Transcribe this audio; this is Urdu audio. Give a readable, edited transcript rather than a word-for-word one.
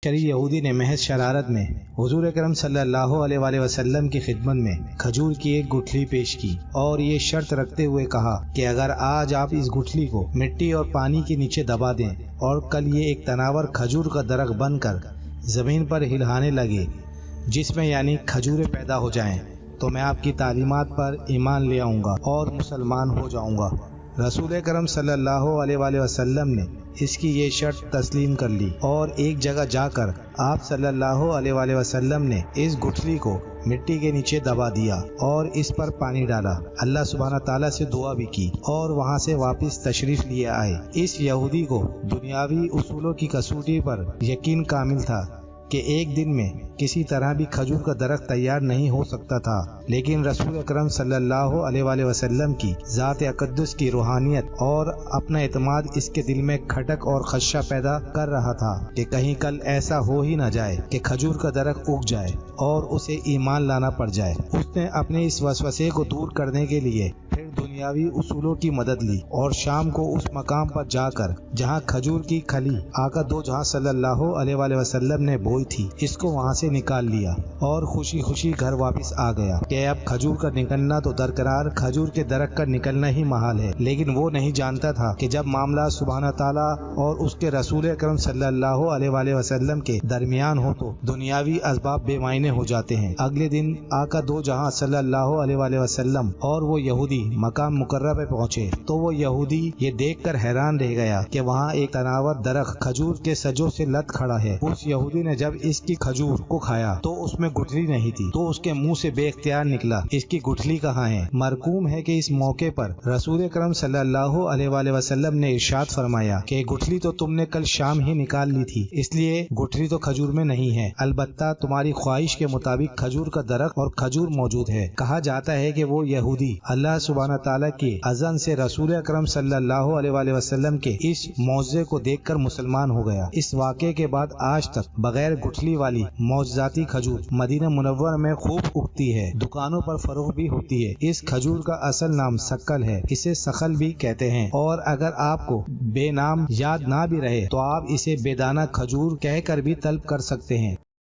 شریف یہودی نے محض شرارت میں حضور اکرم صلی اللہ علیہ وسلم کی خدمت میں کھجور کی ایک گٹھلی پیش کی اور یہ شرط رکھتے ہوئے کہا کہ اگر آج آپ اس گٹھلی کو مٹی اور پانی کے نیچے دبا دیں اور کل یہ ایک تناور کھجور کا درخت بن کر زمین پر ہلہانے لگے جس میں یعنی کھجوریں پیدا ہو جائیں تو میں آپ کی تعلیمات پر ایمان لے آؤں گا اور مسلمان ہو جاؤں گا۔ رسول کرم صلی اللہ علیہ وسلم نے اس کی یہ شرط تسلیم کر لی اور ایک جگہ جا کر آپ صلی اللہ علیہ وسلم نے اس گٹھلی کو مٹی کے نیچے دبا دیا اور اس پر پانی ڈالا، اللہ سبحانہ تعالیٰ سے دعا بھی کی اور وہاں سے واپس تشریف لیے آئے۔ اس یہودی کو دنیاوی اصولوں کی کسوٹی پر یقین کامل تھا کہ ایک دن میں کسی طرح بھی کھجور کا درخت تیار نہیں ہو سکتا تھا، لیکن رسول اکرم صلی اللہ علیہ وسلم کی ذات اقدس کی روحانیت اور اپنا اعتماد اس کے دل میں کھٹک اور خدشہ پیدا کر رہا تھا کہ کہیں کل ایسا ہو ہی نہ جائے کہ کھجور کا درخت اگ جائے اور اسے ایمان لانا پڑ جائے۔ اس نے اپنے اس وسوسے کو دور کرنے کے لیے پھر دنیاوی اصولوں کی مدد لی اور شام کو اس مقام پر جا کر جہاں کھجور کی کھلی آقا دو جہاں صلی اللہ علیہ وسلم نے بوئی تھی اس کو وہاں سے نکال لیا اور خوشی خوشی گھر واپس آ گیا کہ اب کھجور کا نکلنا تو درکنار، کھجور کے درخت کا نکلنا ہی محال ہے، لیکن وہ نہیں جانتا تھا کہ جب معاملہ سبحانہ تعالیٰ اور اس کے رسول اکرم صلی اللہ علیہ وسلم کے درمیان ہو تو دنیاوی اسباب بے معنی ہو جاتے ہیں۔ اگلے دن آقا دو جہاں صلی اللہ علیہ وسلم اور وہ یہودی مقام مقرر پہ پہنچے تو وہ یہودی یہ دیکھ کر حیران رہ گیا کہ وہاں ایک تناور درخت کھجور کے سجوں سے لد کھڑا ہے۔ اس یہودی نے جب اس کی کھجور کو کھایا تو اس میں گٹھلی نہیں تھی تو اس کے منہ سے بے اختیار نکلا، اس کی گٹھلی کہاں ہے؟ مرقوم ہے کہ اس موقع پر رسول اکرم صلی اللہ علیہ وسلم نے ارشاد فرمایا کہ گٹھلی تو تم نے کل شام ہی نکال لی تھی، اس لیے گٹھلی تو کھجور میں نہیں ہے، البتہ تمہاری خواہش کے مطابق کھجور کا درخت اور کھجور موجود ہے۔ کہا جاتا ہے کہ وہ یہودی اللہ سبحانہ تعالیٰ کے اذن سے رسول اکرم صلی اللہ علیہ وسلم کے اس معجزے کو دیکھ کر مسلمان ہو گیا۔ اس واقعے کے بعد آج تک بغیر گٹھلی والی معجزاتی کھجور مدینہ منورہ میں خوب اگتی ہے، دکانوں پر فروخت بھی ہوتی ہے۔ اس کھجور کا اصل نام سکل ہے، اسے سخل بھی کہتے ہیں، اور اگر آپ کو بے نام یاد نہ بھی رہے تو آپ اسے بے دانہ کھجور کہہ کر بھی طلب کر سکتے ہیں۔